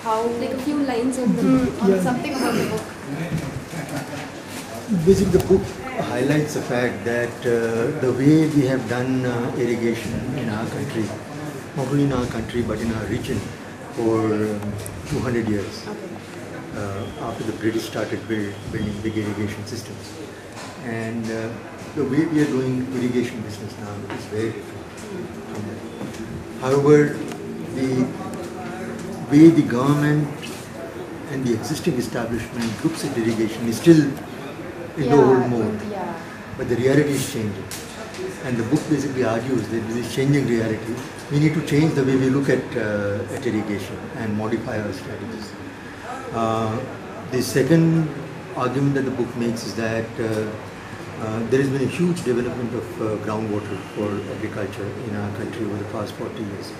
how, like a few lines on the on something about the book. Basically, the book highlights the fact that the way we have done irrigation in our country, not only in our country but in our region, for 200 years, after the British started building big irrigation systems. And the way we are doing irrigation business now is very different from that. However, the way the government and the existing establishment looks at irrigation is still in the old mode. But the reality is changing. And the book basically argues that with this changing reality, we need to change the way we look at irrigation and modify our strategies. The second argument that the book makes is that there has been a huge development of groundwater for agriculture in our country over the past 40 years.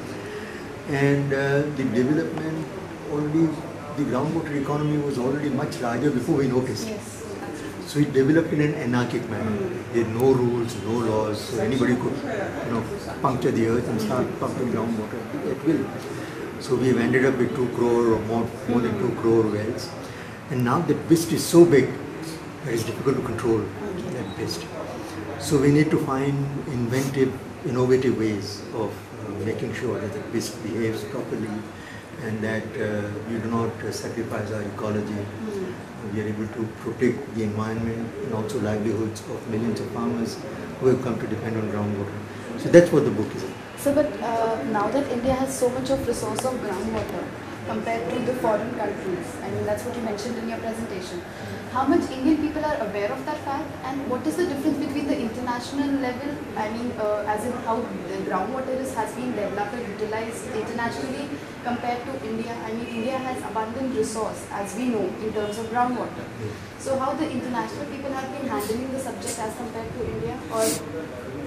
And the development already, the groundwater economy was already much larger before we noticed. Yes. So it developed in an anarchic manner. There were no rules, no laws, so anybody could, puncture the earth and start pumping groundwater at will. So we've ended up with 2 crore or more than 2 crore wells. And now that waste is so big that it's difficult to control that waste. So we need to find innovative ways of making sure that the waste behaves properly and that we do not sacrifice our ecology. We are able to protect the environment and also livelihoods of millions of farmers who have come to depend on groundwater. So that's what the book is. So, but now that India has so much of resource of groundwater compared to the foreign countries, I mean that's what you mentioned in your presentation. How much Indian people are aware of that fact, and what is the difference between the international level, I mean as in how the groundwater has been developed and utilized internationally compared to India? I mean India has abundant resource, as we know, in terms of groundwater. So how the international people have been handling the subject as compared to India, or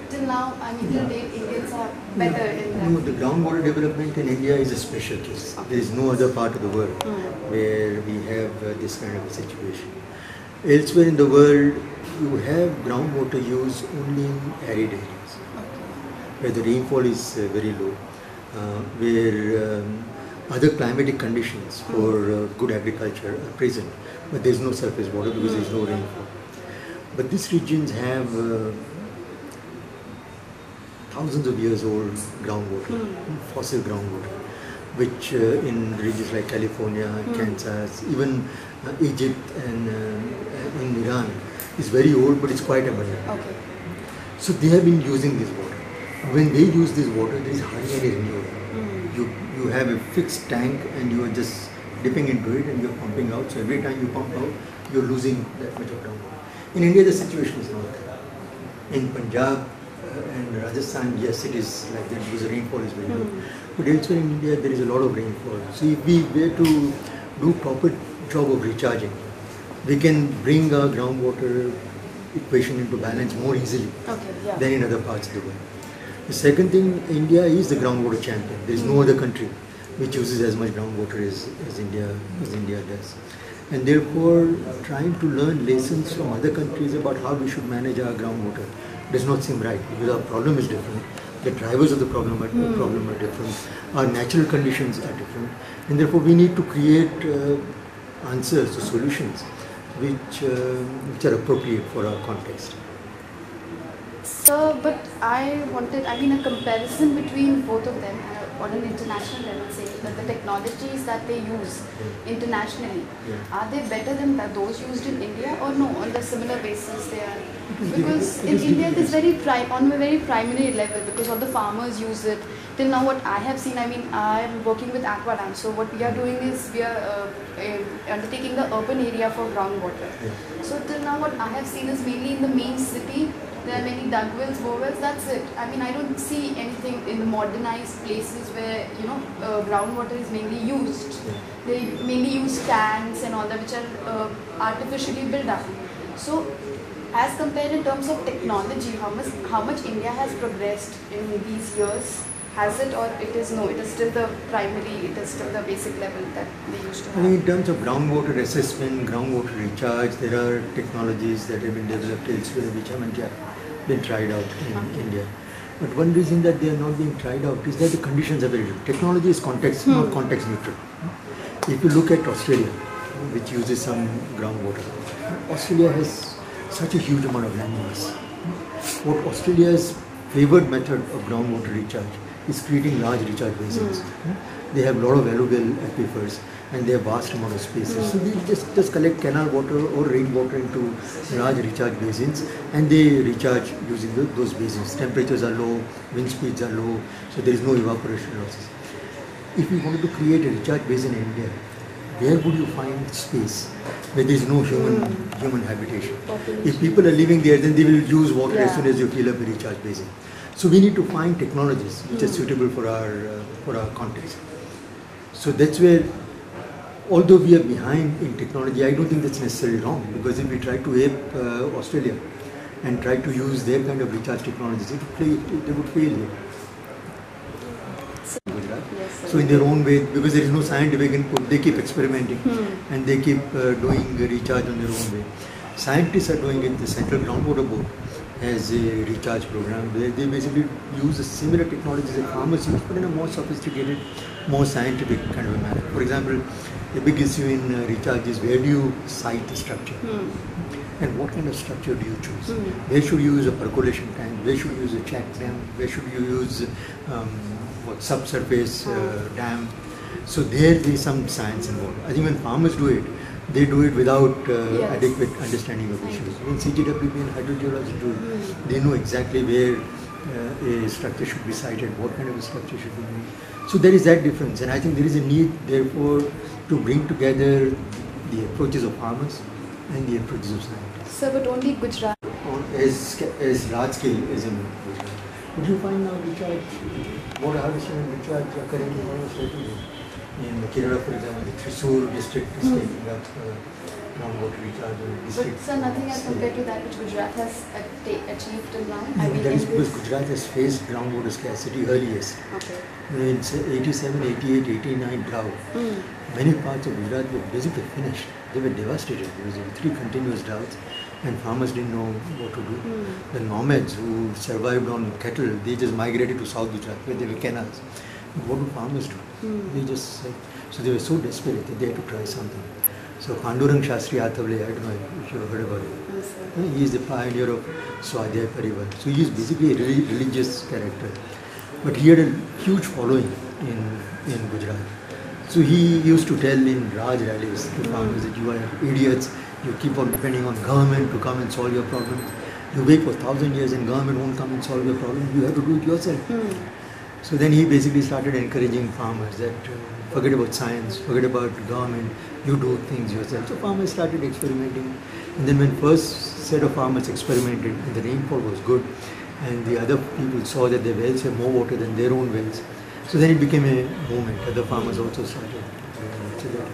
till now, I mean till date Indians are better in that? No, the groundwater development in India is a special case. There is no other part of the world where we have this kind of a situation. Elsewhere in the world, you have groundwater use only in arid areas, where the rainfall is very low, where other climatic conditions for good agriculture are present, but there is no surface water because there is no rainfall. But these regions have thousands of years old groundwater, fossil groundwater, which in regions like California, Kansas, even Egypt and in Iran is very old, but it's quite abundant. So they have been using this water. When they use this water, there is hardly any renewal. You have a fixed tank and you are just dipping into it and you are pumping out. So every time you pump out, you are losing that much of groundwater. In India, the situation is not that. In Punjab and Rajasthan, yes, it is like that because the rainfall is very low. But elsewhere in India, there is a lot of rainfall. So if we were to do proper job of recharging, we can bring our groundwater equation into balance more easily than in other parts of the world. The second thing, India is the groundwater champion. There is no other country which uses as much groundwater as India does. And therefore, trying to learn lessons from other countries about how we should manage our groundwater does not seem right, because our problem is different. The drivers of the problem are different. Our natural conditions are different. And therefore, we need to create answers or solutions which are appropriate for our context. So, but I mean a comparison between both of them on an international level, say that the technologies that they use internationally, are they better than those used in India, or no, on the similar basis they are? Because in India it is on a very primary level, because all the farmers use it. Till now what I have seen, I mean I am working with Aqualand, so what we are doing is we are undertaking the urban area for groundwater. So till now what I have seen is mainly in the main city. There are many dug wells, bore wells, that's it. I mean, I don't see anything in the modernized places where, groundwater is mainly used. They mainly use tanks and all that, which are artificially built up. So, as compared in terms of technology, how much India has progressed in these years? Has it, or it is still the primary, it is still the basic level that they used to have? In terms of groundwater assessment, groundwater recharge, there are technologies that have been developed elsewhere which haven't yet been tried out in India. But one reason that they are not being tried out is that the conditions are very different. Technology is not context neutral. If you look at Australia, which uses some groundwater, Australia has such a huge amount of land mass. What Australia's favored method of groundwater recharge is creating large recharge basins. They have a lot of valuable aquifers and they have vast amount of spaces. So they just collect canal water or rainwater into large recharge basins and they recharge using those basins. Temperatures are low, wind speeds are low, so there is no evaporation losses. If we wanted to create a recharge basin in India, where would you find space where there is no human habitation? If people are living there, then they will use water as soon as you fill up a recharge basin. So we need to find technologies which are suitable for our context. So that's where, although we are behind in technology, I don't think that's necessarily wrong, because if we try to ape Australia and try to use their kind of recharge technologies, they would fail here. So in their own way, because there is no scientific input, they keep experimenting and they keep doing recharge on their own way. Scientists are doing it. The Central Groundwater Board has a recharge program where they basically use a similar technologies that farmers use, but in a more sophisticated, more scientific kind of a manner. For example, the big issue in recharge is where do you site the structure? And what kind of structure do you choose? Where should you use a percolation tank? Where should you use a check dam? Where should you use subsurface dam? So there is some science involved. I think when farmers do it, they do it without adequate understanding of issues. When CGWP and hydrogeologists do it, they know exactly where a structure should be sited, what kind of a structure should be made. So there is that difference, and I think there is a need, therefore, to bring together the approaches of farmers and the approaches of scientists. Sir, but only Gujarat. As large scale as in Gujarat. Would you find now recharge, water harvesting and recharge occurring in almost everywhere? In Kerala, for example, the Tushaar district is taking up groundwater recharge. But sir, nothing as compared to that which Gujarat has achieved till now? That is because Gujarat has faced groundwater scarcity earliest. Okay. In 87, 88, 89 drought, many parts of Gujarat were basically finished. They were devastated because there were 3 continuous droughts and farmers didn't know what to do. The nomads who survived on cattle, they just migrated to South Gujarat where there were canals. What do farmers do? They just said, so they were so desperate that they had to try something. So Pandurang Shastri Athavale, I don't know if you have heard about it. Yes, he is the pioneer of Swadhyay Parivar. So he is basically a religious character. But he had a huge following in Gujarat. So he used to tell in Raj rallies to farmers that you are idiots, you keep on depending on government to come and solve your problems. You wait for 1,000 years and government won't come and solve your problem, you have to do it yourself. So then he basically started encouraging farmers that forget about science, forget about government, you do things yourself. So farmers started experimenting, and then when first set of farmers experimented and the rainfall was good and the other people saw that their wells have more water than their own wells, so then it became a movement. Other farmers also started doing it.